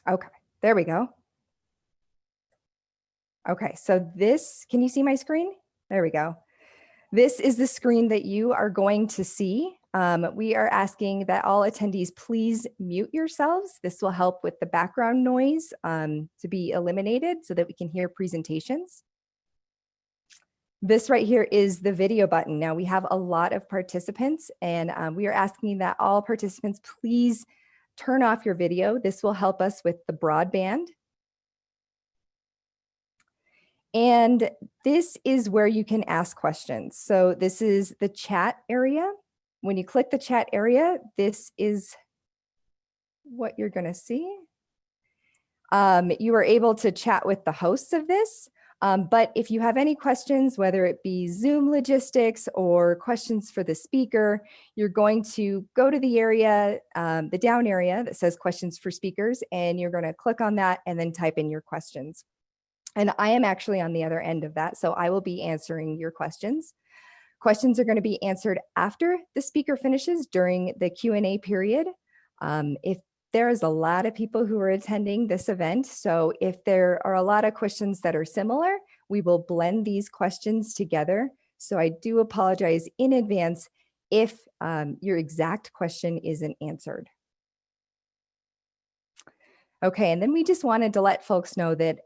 Okay, there we go. Okay, so this, can you see my screen? There we go. This is the screen that you are going to see. We are asking that all attendees please mute yourselves. This will help with the background noise to be eliminated so that we can hear presentations. This right here is the video button. Now we have a lot of participants and we are asking that all participants please turn off your video. This will help us with the broadband. And this is where you can ask questions. So this is the chat area. When you click the chat area, this is what you're going to see. You are able to chat with the hosts of this. But if you have any questions, whether it be Zoom logistics or questions for the speaker, you're going to go to the area, the down area that says questions for speakers, and you're going to click on that and then type in your questions. And I am actually on the other end of that, so I will be answering your questions. Questions are going to be answered after the speaker finishes during the Q&A period. If there is a lot of people who are attending this event, so if there are a lot of questions that are similar, we will blend these questions together. So I do apologize in advance if your exact question isn't answered. Okay, and then we just wanted to let folks know that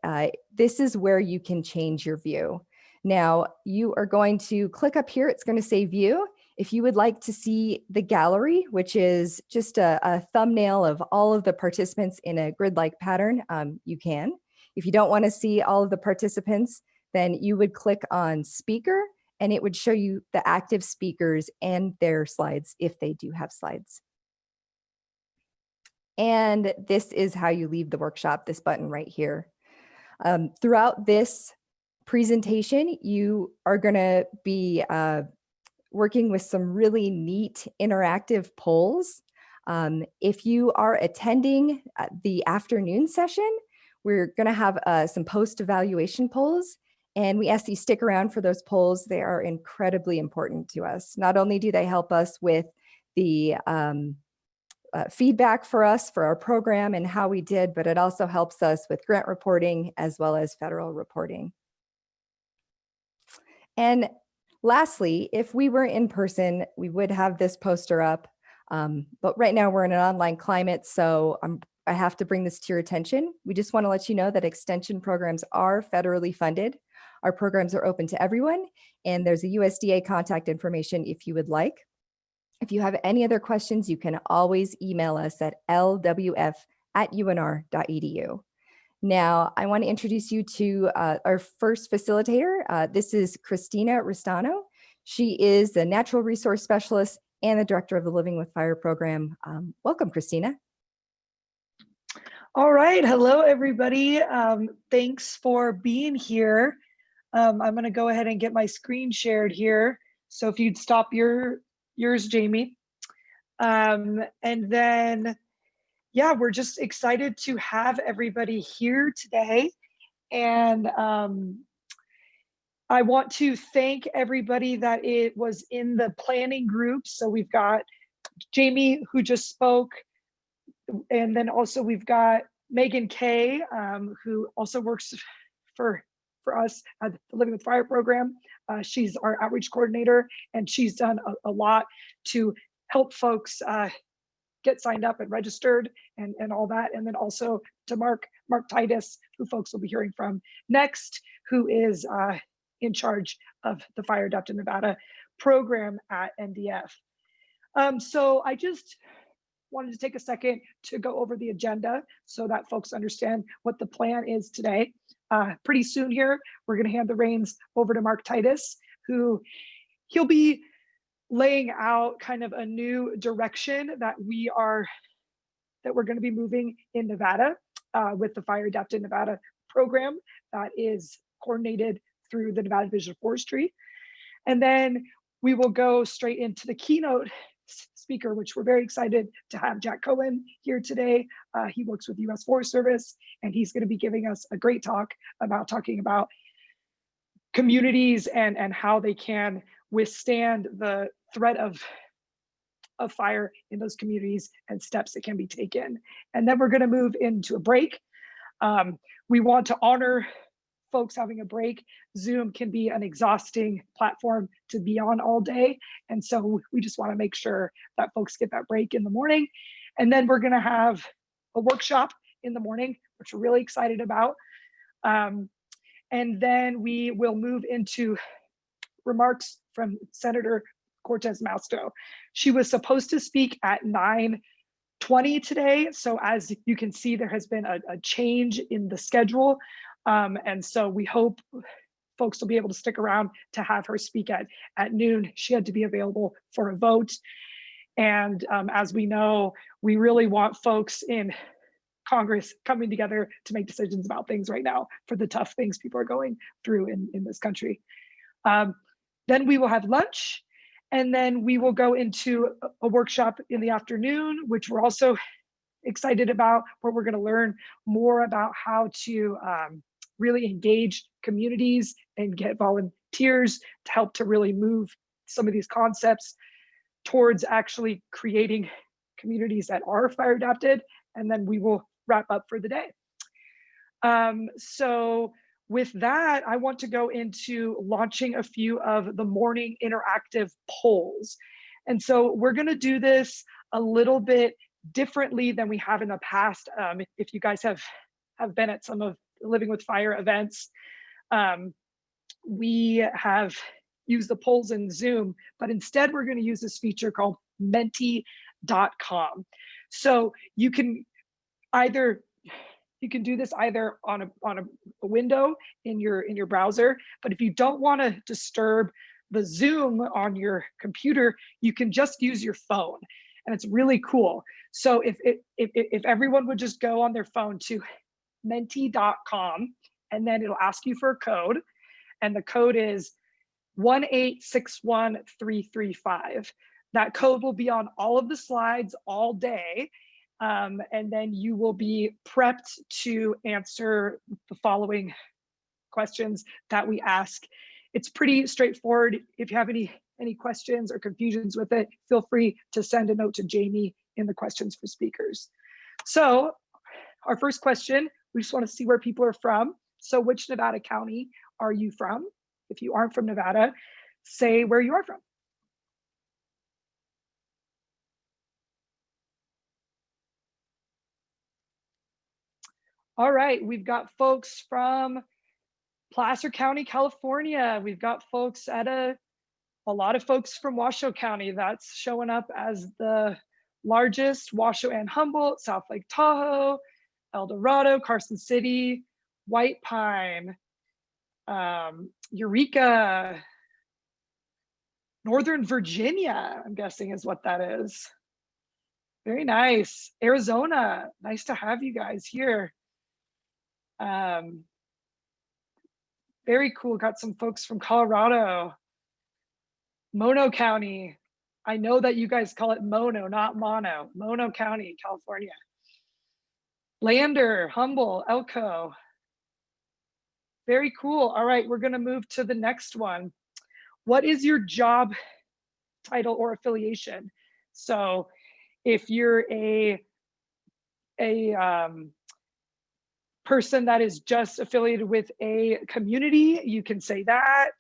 this is where you can change your view. Now, you are going to click up here, it's going to say view. If you would like to see the gallery, which is just a thumbnail of all of the participants in a grid-like pattern, you can. If you don't want to see all of the participants, then you would click on speaker and it would show you the active speakers and their slides if they do have slides. And this is how you leave the workshop, this button right here. Throughout this presentation, you are going to be working with some really neat interactive polls. If you are attending the afternoon session, we're going to have some post-evaluation polls, and we ask that you stick around for those polls. They are incredibly important to us. Not only do they help us with the feedback for us for our program and how we did, but it also helps us with grant reporting as well as federal reporting. And lastly, if we were in person, we would have this poster up, but right now we're in an online climate, so I have to bring this to your attention. We just want to let you know that extension programs are federally funded. Our programs are open to everyone, and there's a USDA contact information if you would like. If you have any other questions, you can always email us at lwf@unr.edu. Now, I want to introduce you to our first facilitator. This is Christina Restaino. She is the Natural Resource Specialist and the Director of the Living with Fire program. Welcome, Christina. All right. Hello, everybody. Thanks for being here. I'm going to go ahead and get my screen shared here. So if you'd stop yours, Jamie. And then, yeah, we're just excited to have everybody here today. And I want to thank everybody that it was in the planning group. So we've got Jamie, who just spoke, and then also we've got Megan Kay, who also works for us at the Living with Fire program. She's our outreach coordinator, and she's done a lot to help folks get signed up and registered and all that. And then also to Marc Titus, who folks will be hearing from next, who is in charge of the Fire Adaptive Nevada program at NDF. So I just wanted to take a second to go over the agenda so that folks understand what the plan is today. Pretty soon here, we're going to hand the reins over to Marc Titus, who he'll be laying out kind of a new direction that we're going to be moving in Nevada with the Fire Adaptive Nevada program that is coordinated through the Nevada Division of Forestry. And then we will go straight into the keynote speaker, which we're very excited to have Jack Cohen here today. He works with U.S. Forest Service, and he's going to be giving us a great talk about talking about communities and how they can withstand the threat of of fire in those communities and steps that can be taken. And then we're going to move into a break. We want to honor folks having a break. Zoom can be an exhausting platform to be on all day. And so we just want to make sure that folks get that break in the morning. And then we're going to have a workshop in the morning, which we're really excited about. And then we will move into remarks from Senator Cortez Masto. She was supposed to speak at 9:20 today. So as you can see, there has been a change in the schedule. And so we hope folks will be able to stick around to have her speak at noon. She had to be available for a vote. And as we know, we really want folks in Congress coming together to make decisions about things right now for the tough things people are going through in this country. Then we will have lunch, and then we will go into a workshop in the afternoon, which we're also excited about, where we're going to learn more about how to really engage communities and get volunteers to help to really move some of these concepts towards actually creating communities that are fire adapted. And then we will wrap up for the day. So with that, I want to go into launching a few of the morning interactive polls. And so we're going to do this a little bit differently than we have in the past. If you guys have been at some of the Living with Fire events, we have used the polls in Zoom, but instead we're going to use this feature called menti.com. So you can do this either on a window in your browser, but if you don't want to disturb the Zoom on your computer, you can just use your phone, and it's really cool. So if everyone would just go on their phone to menti.com, and then it'll ask you for a code, and the code is 1861335. That code will be on all of the slides all day. And then you will be prepped to answer the following questions that we ask. It's pretty straightforward. If you have any questions or confusions with it, feel free to send a note to Jamie in the questions for speakers. So our first question, we just want to see where people are from. So which Nevada county are you from? If you aren't from Nevada, say where you are from. All right, we've got folks from Placer County, California. We've got folks at a lot of folks from Washoe County. That's showing up as the largest. Washoe and Humboldt, South Lake Tahoe, El Dorado, Carson City, White Pine, Eureka, Northern Virginia, I'm guessing is what that is. Very nice. Arizona, nice to have you guys here. Very cool. Got some folks from Colorado. Mono County. I know that you guys call it Mono, not Mono. Mono County, California. Lander, Humble, Elko. Very cool. All right, we're going to move to the next one. What is your job title or affiliation? So if you're a person that is just affiliated with a community, you can say that.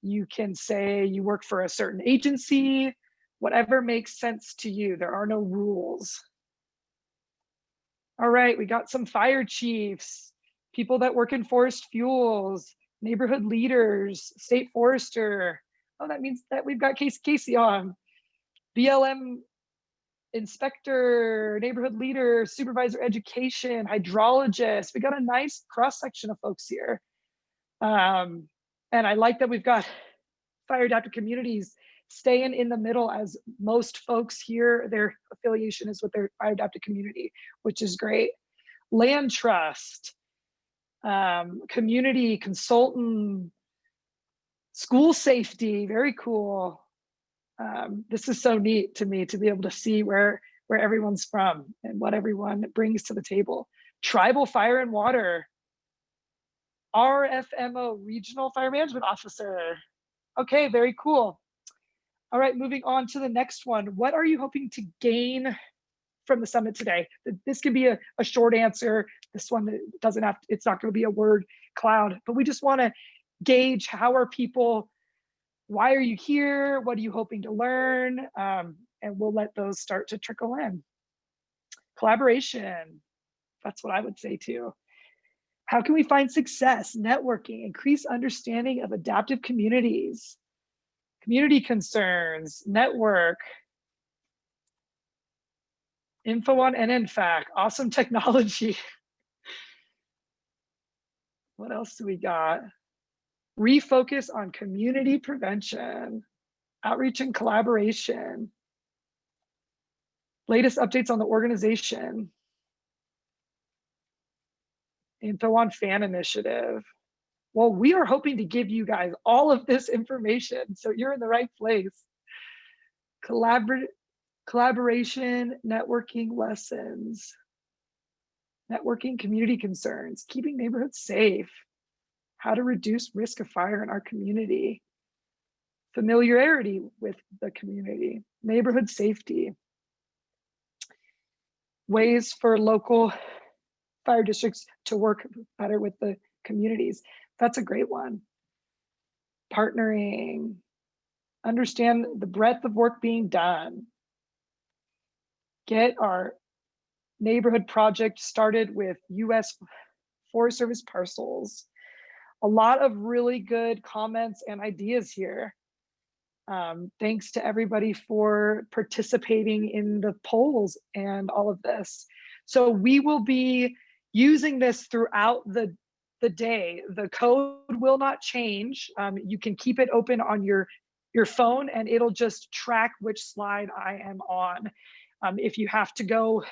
You can say you work for a certain agency, whatever makes sense to you. There are no rules. All right, we got some fire chiefs, people that work in forest fuels, neighborhood leaders, state forester. Oh, that means that we've got Casey on. BLM inspector, neighborhood leader, supervisor education, hydrologist. We got a nice cross section of folks here. And I like that we've got fire adapted communities staying in the middle, as most folks here, their affiliation is with their fire adapted community, which is great. Land trust, community consultant, school safety, very cool. This is so neat to me to be able to see where everyone's from and what everyone brings to the table. Tribal fire and water, RFMO, Regional Fire Management Officer. Okay, very cool. All right, moving on to the next one. What are you hoping to gain from the summit today? This can be a short answer. This one doesn't have to, it's not going to be a word cloud, but we just want to gauge how are people, why are you here? What are you hoping to learn? And we'll let those start to trickle in. Collaboration, that's what I would say too. How can we find success, networking, increase understanding of adaptive communities, community concerns, network, info on NNFAC, awesome technology. What else do we got? Refocus on community prevention, outreach and collaboration, latest updates on the organization, info on fan initiative. Well, we are hoping to give you guys all of this information, so you're in the right place. Collaboration, networking lessons, networking community concerns, keeping neighborhoods safe, how to reduce risk of fire in our community, familiarity with the community, neighborhood safety, ways for local fire districts to work better with the communities. That's a great one. Partnering, understand the breadth of work being done. Get our neighborhood project started with US Forest Service parcels. A lot of really good comments and ideas here. Thanks to everybody for participating in the polls and all of this. So we will be using this throughout the day. The code will not change. You can keep it open on your phone and it'll just track which slide I am on. If you have to go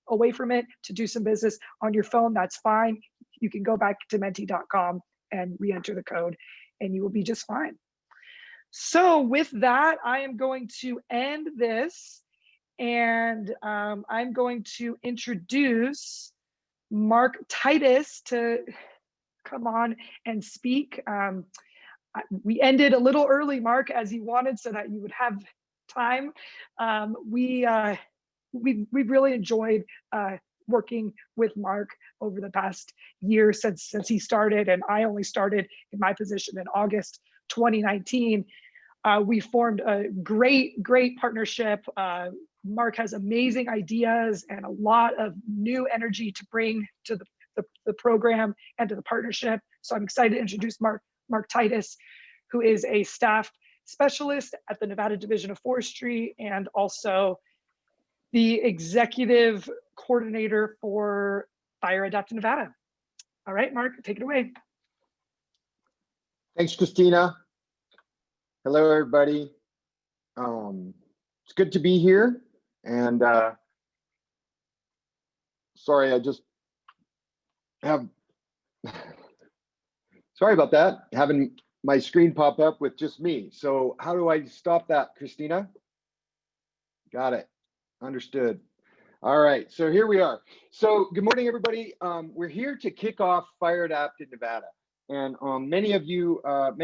away from it to do some business on your phone, that's fine. You can go back to menti.com and re-enter the code and you will be just fine. So with that, I am going to end this and I'm going to introduce Marc Titus to come on and speak. We ended a little early, Marc, as you wanted so that you would have time. We've really enjoyed working with Marc over the past year since he started, and I only started in my position in August 2019. We formed a great partnership. Marc has amazing ideas and a lot of new energy to bring to the program and to the partnership. So I'm excited to introduce Marc Titus, who is a staff specialist at the Nevada Division of Forestry and also the executive coordinator for Fire Adaptive Nevada. All right, Marc, take it away. Thanks, Christina. Hello, everybody. It's good to be here. And sorry, I just have, sorry about that, having my screen pop up with just me. So how do I stop that, Christina? Got it. Understood. All right, so here we are. So good morning, everybody. We're here to kick off Fire Adaptive Nevada. And many of you are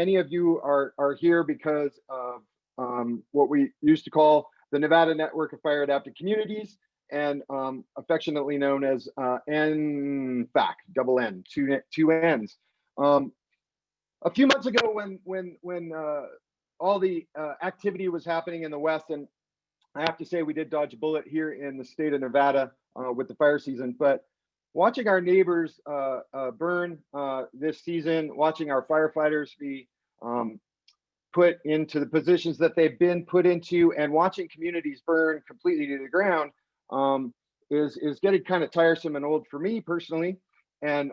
here because of what we used to call the Nevada Network of Fire Adaptive Communities, and affectionately known as NFAC, double N, two N's. A few months ago, when all the activity was happening in the West, and I have to say we did dodge a bullet here in the state of Nevada with the fire season, but watching our neighbors burn this season, watching our firefighters be put into the positions that they've been put into, and watching communities burn completely to the ground is getting kind of tiresome and old for me personally. And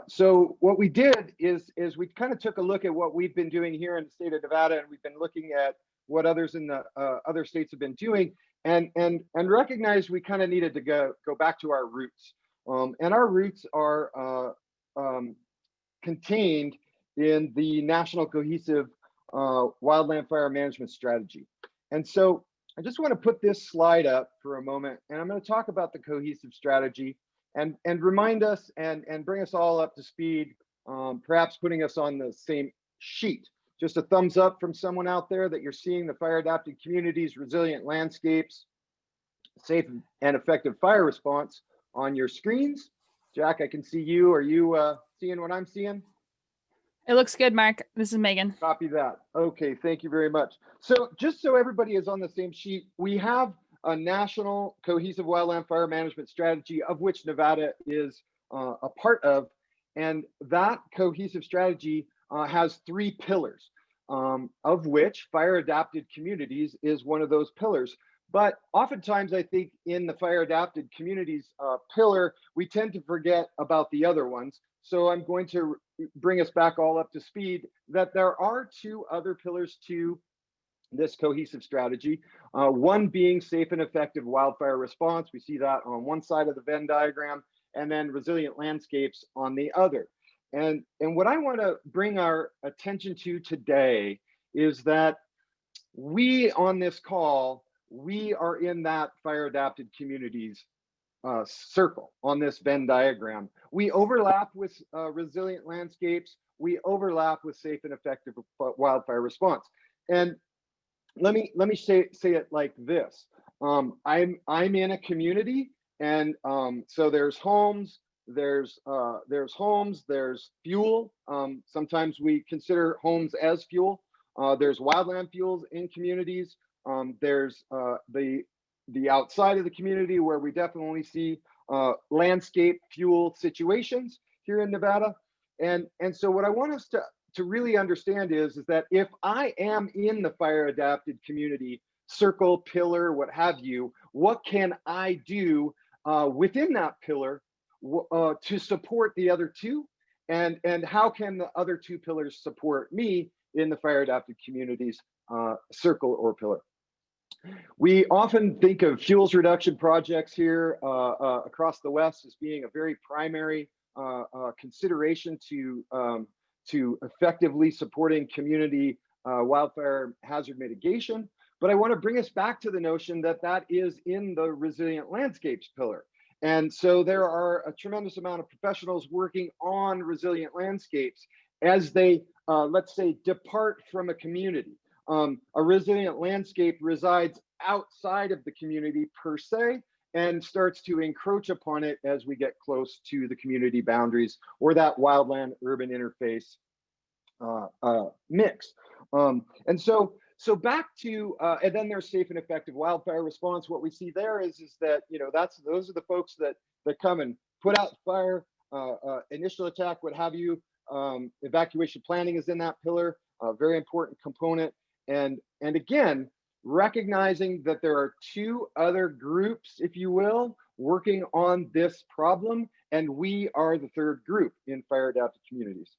so what we did is we kind of took a look at what we've been doing here in the state of Nevada, and we've been looking at what others in the other states have been doing, and recognized we kind of needed to go back to our roots. And our roots are contained in the National Cohesive Wildland Fire Management Strategy. And so I just want to put this slide up for a moment, and I'm going to talk about the cohesive strategy and remind us and bring us all up to speed, perhaps putting us on the same sheet, Just a thumbs up from someone out there that you're seeing the fire adapted communities, resilient landscapes, safe and effective fire response on your screens. Jack, I can see you. Are you seeing what I'm seeing? It looks good, Mark. This is Megan. Copy that. Okay, thank you very much. So just so everybody is on the same sheet, we have a national cohesive wildland fire management strategy, of which Nevada is a part of. And that cohesive strategy has 3 pillars, of which fire adapted communities is one of those pillars. But oftentimes I think in the fire adapted communities pillar, we tend to forget about the other ones. So I'm going to bring us back all up to speed that there are 2 other pillars to this cohesive strategy. One being safe and effective wildfire response. We see that on one side of the Venn diagram, and then resilient landscapes on the other. And what I want to bring our attention to today is that we on this call, we are in that fire adapted communities circle on this Venn diagram. We overlap with resilient landscapes. We overlap with safe and effective wildfire response. And let me say it like this. I'm in a community, and so there's homes, there's fuel. Sometimes we consider homes as fuel. There's wildland fuels in communities. There's the outside of the community where we definitely see landscape fuel situations here in Nevada. And so what I want us to really understand is that if I am in the fire adapted community circle, pillar, what have you, what can I do within that pillar to support the other 2? And how can the other 2 pillars support me in the fire adapted communities circle or pillar? We often think of fuels reduction projects here across the West as being a very primary consideration to effectively supporting community wildfire hazard mitigation. But I want to bring us back to the notion that that is in the resilient landscapes pillar. And so there are a tremendous amount of professionals working on resilient landscapes as they, let's say, depart from a community. A resilient landscape resides outside of the community per se and starts to encroach upon it as we get close to the community boundaries or that wildland urban interface mix. And so back to, and then there's safe and effective wildfire response. What we see there is that, you know, those are the folks that come and put out fire, initial attack, what have you. Evacuation planning is in that pillar, a very important component. And again, recognizing that there are 2 other groups, if you will, working on this problem, and we are the 3rd group in fire adapted communities.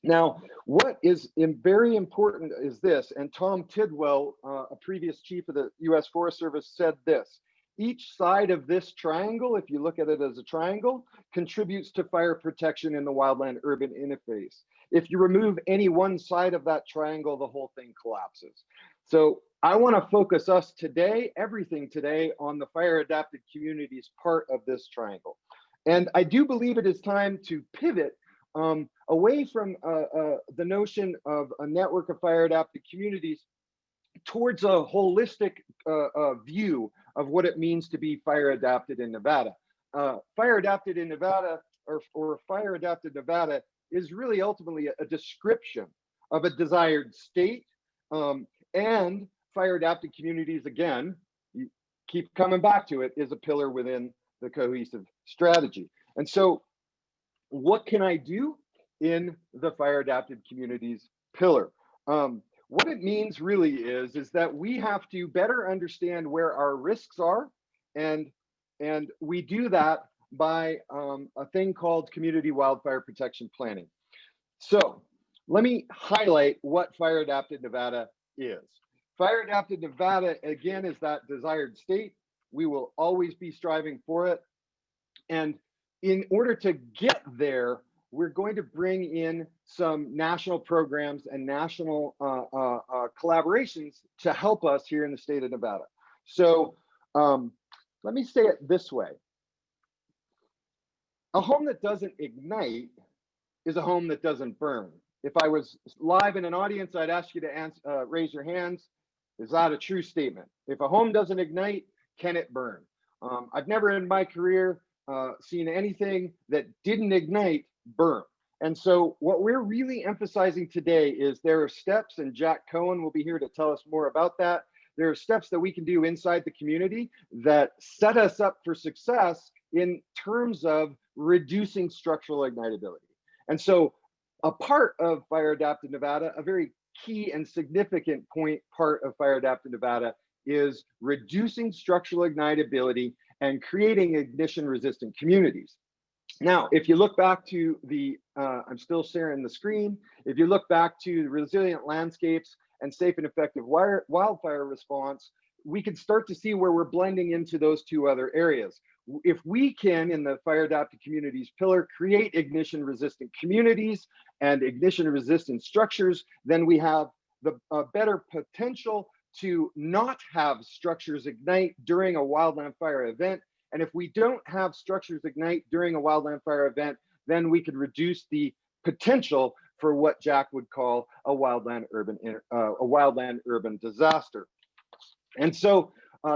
Now, what is very important is this, and Tom Tidwell, a previous chief of the U.S. Forest Service, said this: each side of this triangle, if you look at it as a triangle, contributes to fire protection in the wildland urban interface. If you remove any one side of that triangle, the whole thing collapses. So I want to focus us today, everything today, on the fire adapted communities part of this triangle. And I do believe it is time to pivot away from the notion of a network of fire adapted communities towards a holistic view of what it means to be fire adapted in Nevada. Fire adapted in Nevada, or fire adapted Nevada, is really ultimately a description of a desired state, and fire adapted communities, again, you keep coming back to it, is a pillar within the cohesive strategy. And so what can I do in the fire adapted communities pillar? What it means really is that we have to better understand where our risks are, and we do that by a thing called community wildfire protection planning. So let me highlight what fire adapted Nevada is. Fire adapted Nevada, again, is that desired state. We will always be striving for it. And in order to get there, we're going to bring in some national programs and national collaborations to help us here in the state of Nevada. So let me say it this way. A home that doesn't ignite is a home that doesn't burn. if I was live in an audience, I'd ask you to raise your hands. Is that a true statement? If a home doesn't ignite, can it burn? I've never in my career seen anything that didn't ignite burn. And so what we're really emphasizing today is there are steps, and Jack Cohen will be here to tell us more about that. There are steps that we can do inside the community that set us up for success in terms of reducing structural ignitability. And so a part of Fire Adapted Nevada, a very key and significant part of Fire Adapted Nevada, is reducing structural ignitability and creating ignition resistant communities. Now, if you look back to the, I'm still sharing the screen. If you look back to the resilient landscapes and safe and effective wildfire response, we can start to see where we're blending into those two other areas. If we can, in the fire adapted communities pillar, create ignition resistant communities and ignition resistant structures, then we have the better potential to not have structures ignite during a wildland fire event. And if we don't have structures ignite during a wildland fire event, then we could reduce the potential for what Jack would call a wildland urban disaster. And so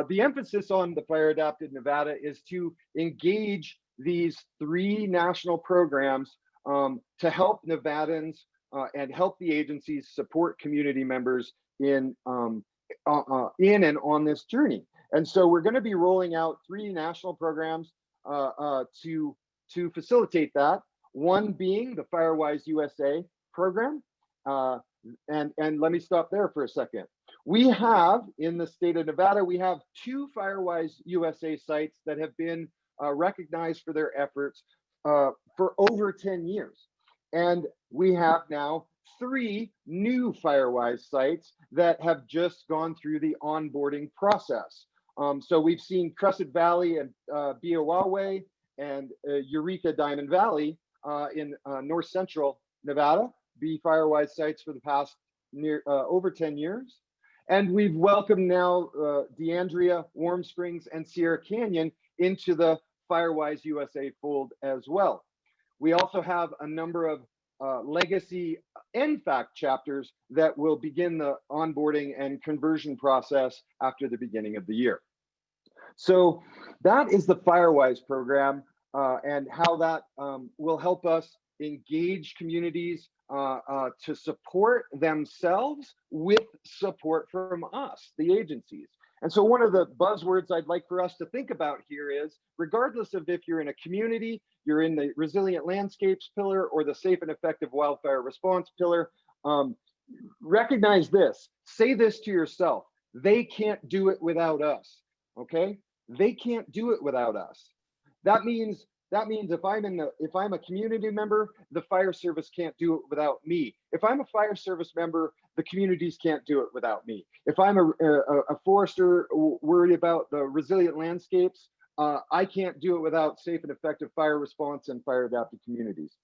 the emphasis on the Fire Adapted Nevada is to engage these 3 national programs to help Nevadans and help the agencies support community members in and on this journey. And so we're going to be rolling out 3 national programs to facilitate that. One being the FireWise USA program. And let me stop there for a second. We have, in the state of Nevada, we have 2 FireWise USA sites that have been recognized for their efforts for over 10 years. And we have now 3 new FireWise sites that have just gone through the onboarding process. So we've seen Crescent Valley and Biawaway and Eureka Diamond Valley in north central Nevada be FireWise sites for the past over 10 years. And we've welcomed now DeAndrea, Warm Springs, and Sierra Canyon into the FireWise USA fold as well. We also have a number of legacy NFAC chapters that will begin the onboarding and conversion process after the beginning of the year. So that is the FireWise program and how that will help us engage communities to support themselves with support from us, the agencies. And so one of the buzzwords I'd like for us to think about here is, regardless of if you're in a community, you're in the resilient landscapes pillar or the safe and effective wildfire response pillar, recognize this, say this to yourself, they can't do it without us, okay? They can't do it without us. That means if I'm a community member, the fire service can't do it without me. If I'm a fire service member, the communities can't do it without me. If I'm a forester worried about the resilient landscapes, I can't do it without safe and effective fire response and fire adapted communities.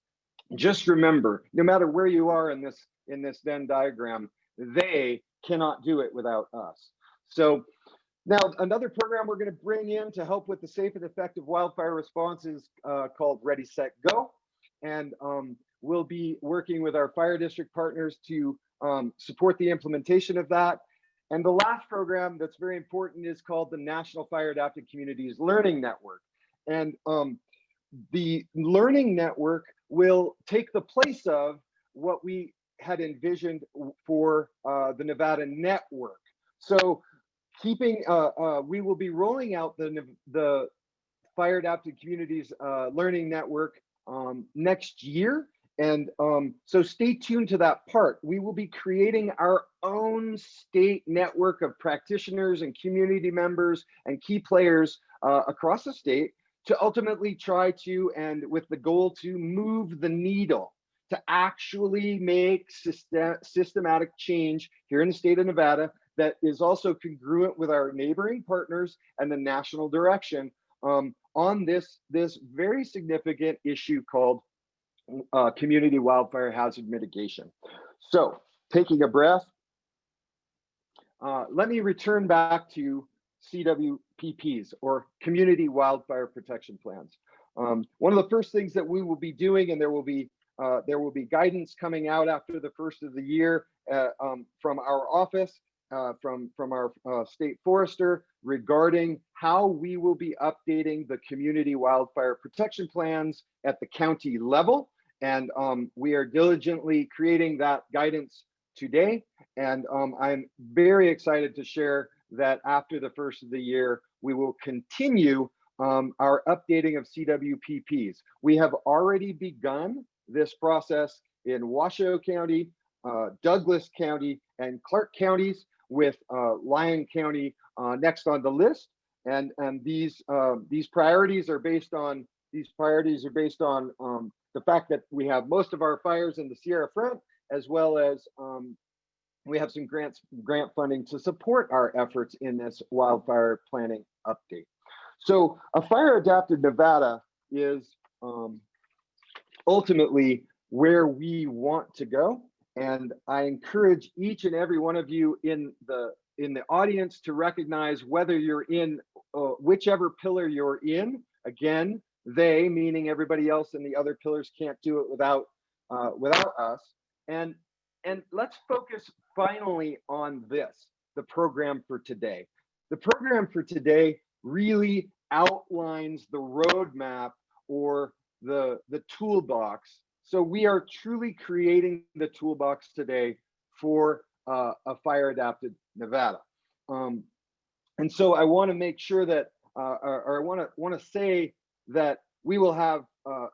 Just remember, no matter where you are in this Venn diagram, they cannot do it without us. So now, another program we're going to bring in to help with the safe and effective wildfire response is called Ready, Set, Go. And we'll be working with our fire district partners to support the implementation of that. And the last program that's very important is called the National Fire Adapted Communities Learning Network. And the Learning Network will take the place of what we had envisioned for the Nevada Network. So we will be rolling out the Fire Adapted Communities Learning Network next year. And so stay tuned to that part. We will be creating our own state network of practitioners and community members and key players across the state to ultimately try to, and with the goal to move the needle, to actually make systematic change here in the state of Nevada that is also congruent with our neighboring partners and the national direction on this very significant issue called community wildfire hazard mitigation. So taking a breath, let me return back to CWPPs, or Community Wildfire Protection Plans. One of the first things that we will be doing, and there will be there will be guidance coming out after the first of the year from our office, from our state forester, regarding how we will be updating the community wildfire protection plans at the county level. And we are diligently creating that guidance today. And I'm very excited to share that after the first of the year, we will continue our updating of CWPPs. We have already begun this process in Washoe County, Douglas County, and Clark counties, with Lyon County next on the list. And these priorities are based on the fact that we have most of our fires in the Sierra Front, as well as we have some grant funding to support our efforts in this wildfire planning update. So a fire adapted Nevada is ultimately where we want to go. And I encourage each and every one of you in the audience to recognize whether you're in whichever pillar you're in. Again, they, meaning everybody else in the other pillars, can't do it without us. And let's focus finally on this, the program for today. The program for today really outlines the roadmap, or the toolbox. So we are truly creating the toolbox today for a fire adapted Nevada. And so I want to make sure that, or I want to say that we will have,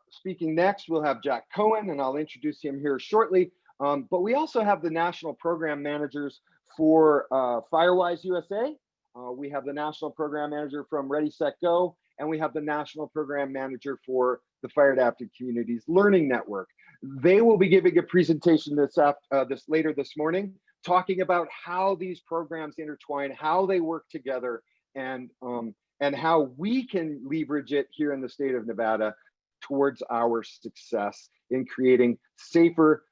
speaking next, we'll have Jack Cohen, and I'll introduce him here shortly. But we also have the national program managers for Firewise USA. We have the national program manager from Ready, Set, Go, and we have the national program manager for the Fire Adapted Communities Learning Network. They will be giving a presentation later this morning, talking about how these programs intertwine, how they work together, and how we can leverage it here in the state of Nevada towards our success in creating safer,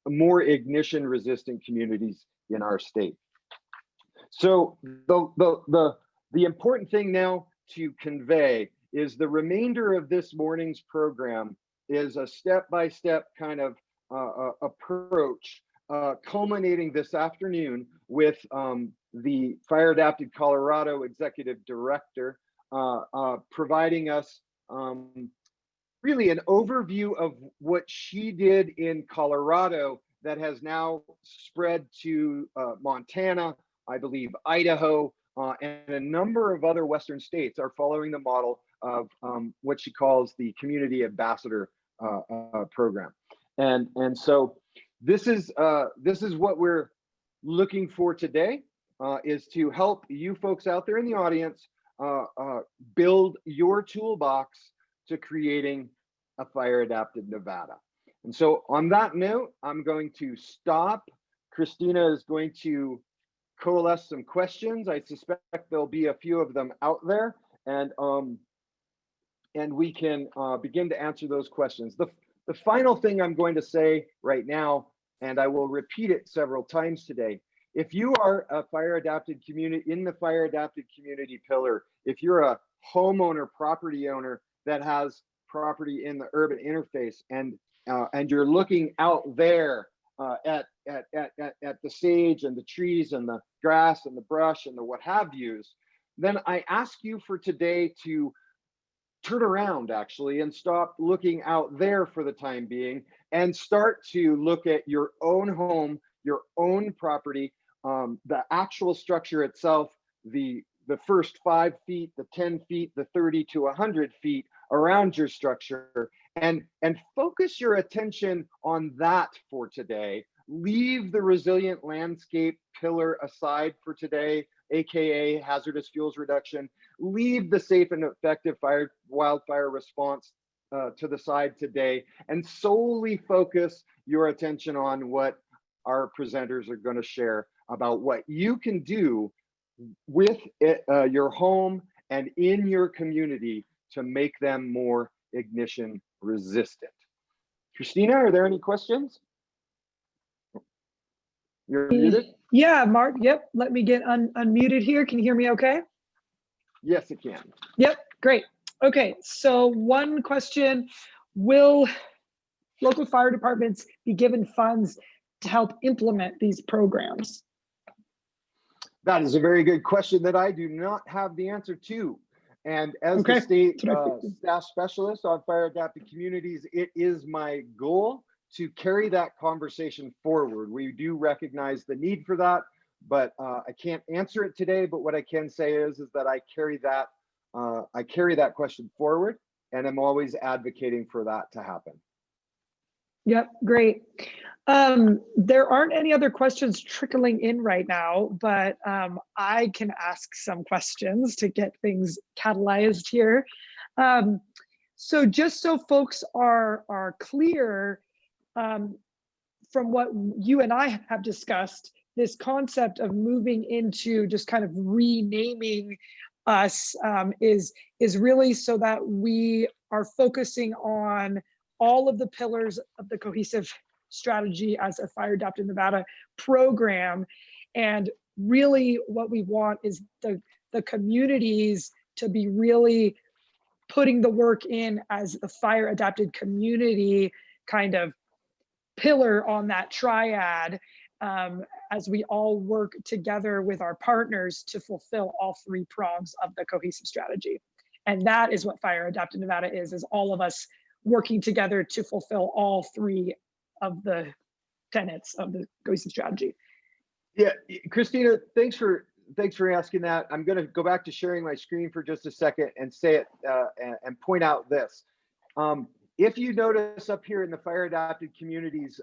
more ignition-resistant communities in our state. So the important thing now to convey is the remainder of this morning's program is a step-by-step kind of approach, culminating this afternoon with the Fire Adapted Colorado Executive Director providing us really an overview of what she did in Colorado that has now spread to Montana, I believe Idaho, and a number of other Western states are following the model of what she calls the Community Ambassador program. And so this is what we're looking for today, is to help you folks out there in the audience build your toolbox to creating a fire adapted Nevada. And so on that note, I'm going to stop. Christina is going to coalesce some questions. I suspect there'll be a few of them out there, and we can begin to answer those questions. The final thing I'm going to say right now, and I will repeat it several times today, if you are a fire adapted community in the fire adapted community pillar, if you're a homeowner, property owner that has property in the urban interface, and you're looking out there at the sage and the trees and the grass and the brush and the what have yous, then I ask you for today to turn around actually and stop looking out there for the time being and start to look at your own home, your own property, the actual structure itself, the first 5 feet, the 10 feet, the 30 to 100 feet around your structure, and focus your attention on that for today. Leave the resilient landscape pillar aside for today, AKA hazardous fuels reduction. Leave the safe and effective wildfire response to the side today, and solely focus your attention on what our presenters are going to share about what you can do with your home and in your community to make them more ignition resistant. Christina, are there any questions? You're muted? Yeah, Mark, yep, let me get unmuted here. Can you hear me okay? Yes, it can. Yep, great. Okay, so one question, will local fire departments be given funds to help implement these programs? That is a very good question that I do not have the answer to. And as the Okay, state that's what I figured. staff specialist on fire adapted communities, it is my goal to carry that conversation forward. We do recognize the need for that, but I can't answer it today. But what I can say is that I carry that question forward, and I'm always advocating for that to happen. Yep, great. There aren't any other questions trickling in right now, but I can ask some questions to get things catalyzed here. So just so folks are clear, from what you and I have discussed, this concept of moving into just kind of renaming us is really so that we are focusing on all of the pillars of the cohesive strategy as a Fire Adapted Nevada program. And really what we want is the communities to be really putting the work in as the fire adapted community kind of pillar on that triad, as we all work together with our partners to fulfill all three prongs of the cohesive strategy. And that is what Fire Adapted Nevada is all of us working together to fulfill all three of the tenets of the cohesive strategy. Yeah, Christina, thanks for asking that. I'm going to go back to sharing my screen for just a second and say it and point out this. If you notice up here in the fire adapted communities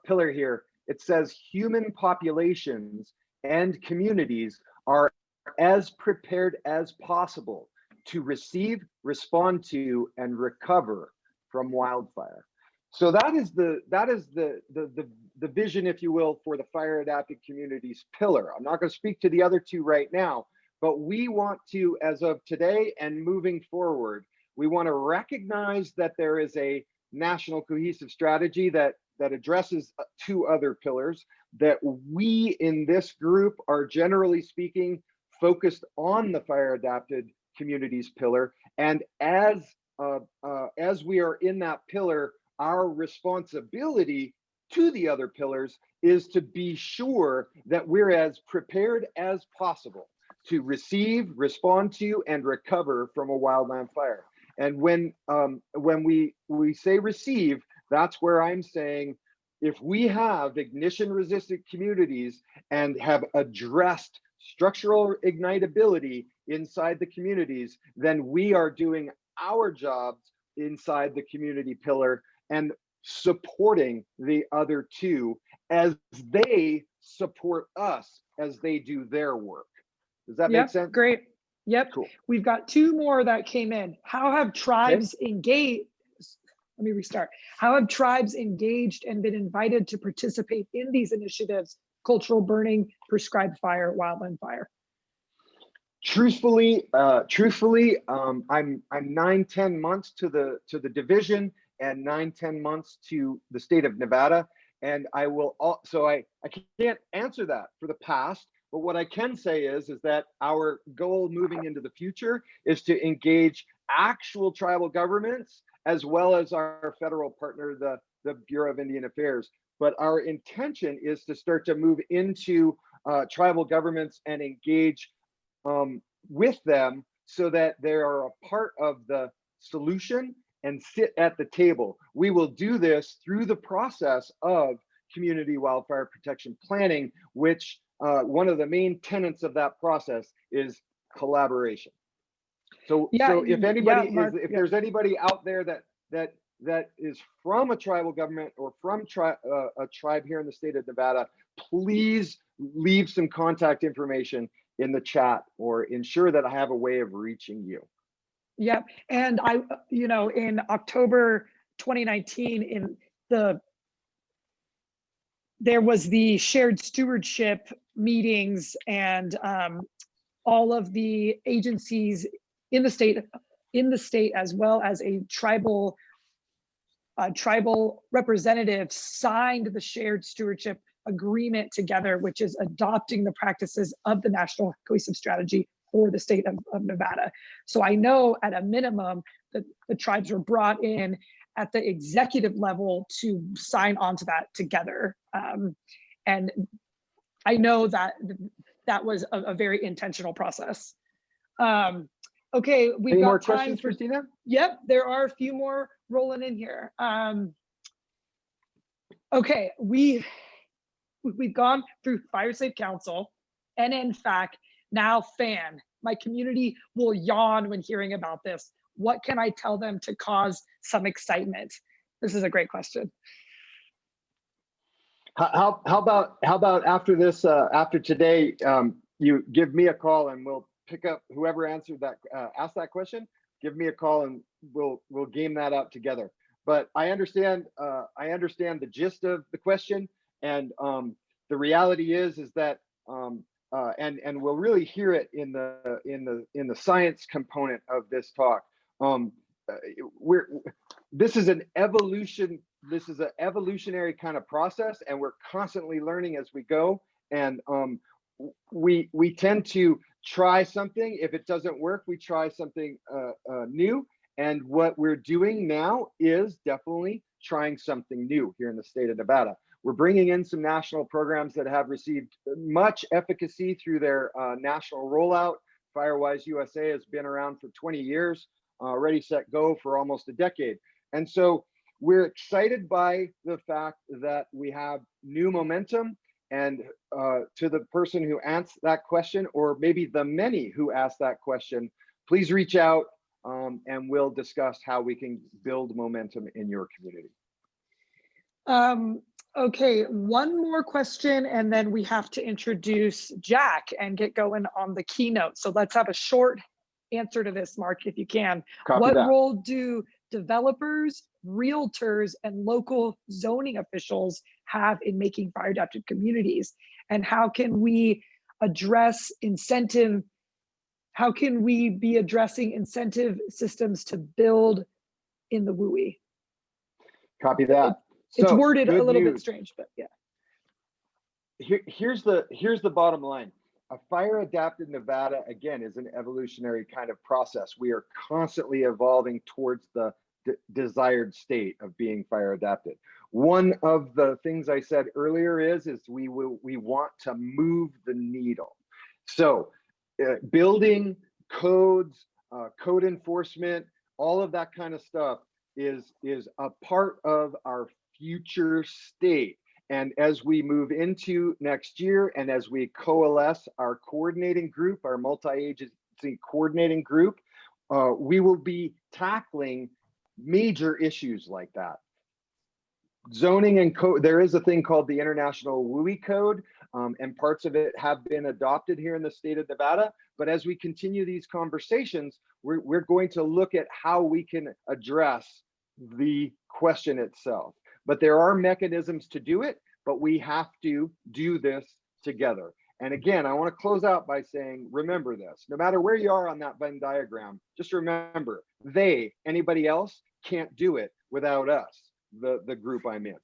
pillar here, it says human populations and communities are as prepared as possible to receive, respond to, and recover from wildfire. So that is the vision, if you will, for the fire adapted communities pillar. I'm not going to speak to the other two right now, but we want to, as of today and moving forward, we want to recognize that there is a national cohesive strategy that addresses two other pillars, that we in this group are generally speaking focused on the fire adapted communities pillar. And as we are in that pillar, our responsibility to the other pillars is to be sure that we're as prepared as possible to receive, respond to, and recover from a wildland fire. And when we say receive, that's where I'm saying, if we have ignition resistant communities and have addressed structural ignitability inside the communities, then we are doing our jobs inside the community pillar and supporting the other two as they support us as they do their work. Does that make sense? Great. Yep. Cool. We've got two more that came in. How have tribes engaged? Let me restart. How have tribes engaged and been invited to participate in these initiatives? Cultural burning, prescribed fire, wildland fire. Truthfully, I'm 9-10 months to the division and 9-10 months to the state of Nevada, and I can't answer that for the past. But what I can say is that our goal moving into the future is to engage actual tribal governments as well as our federal partner, the Bureau of Indian Affairs. But our intention is to start to move into tribal governments and engage with them so that they are a part of the solution and sit at the table. We will do this through the process of community wildfire protection planning, which one of the main tenets of that process is collaboration. So if anybody Marc, if there's anybody out there that is from a tribal government or from a tribe here in the state of Nevada, please leave some contact information in the chat or ensure that I have a way of reaching you. Yep. And in October 2019, there was the shared stewardship meetings, and all of the agencies in the state as well as a tribal representative signed the shared stewardship agreement together, which is adopting the practices of the national cohesive strategy for the state of Nevada. So I know at a minimum that the tribes were brought in at the executive level to sign on to that together. And I know that that was a very intentional process. Okay, we've Any got more time questions, for, Christina? yep, there are a few more rolling in here. Okay, we've gone through Fire Safe Council, and in fact, now FAN. My community will yawn when hearing about this. What can I tell them to cause some excitement? This is a great question. How about after this, after today, you give me a call and we'll pick up whoever answered that, asked that question. Give me a call and we'll game that out together. But I understand the gist of the question, and the reality is that and we'll really hear it in the science component of this talk. This is an evolutionary kind of process, and we're constantly learning as we go. And we tend to try something. If it doesn't work, we try something new. And what we're doing now is definitely trying something new here in the state of Nevada. We're bringing in some national programs that have received much efficacy through their national rollout. Firewise USA has been around for 20 years, Ready, Set, Go for almost a decade. And so we're excited by the fact that we have new momentum. And to the person who asked that question, or maybe the many who asked that question, please reach out and we'll discuss how we can build momentum in your community. Okay, one more question, and then we have to introduce Jack and get going on the keynote. So let's have a short answer to this, Mark, if you can. Copy What that. role do developers, realtors, and local zoning officials have in making fire adapted communities? And how can we address incentive? How can we be addressing incentive systems to build in the WUI? Copy that. It's So, worded a good little bit news. strange, but yeah. Here's the bottom line. A fire adapted Nevada, again, is an evolutionary kind of process. We are constantly evolving towards the desired state of being fire adapted. One of the things I said earlier is we want to move the needle. So building codes, code enforcement, all of that kind of stuff is a part of our future state. And as we move into next year, and as we coalesce our coordinating group, our multi-agency coordinating group, we will be tackling major issues like that. Zoning and code, there is a thing called the International WUI Code, and parts of it have been adopted here in the state of Nevada. But as we continue these conversations, we're going to look at how we can address the question itself. But there are mechanisms to do it, but we have to do this together. And again, I want to close out by saying, remember this, no matter where you are on that Venn diagram, just remember, anybody else can't do it without us, the group I'm in.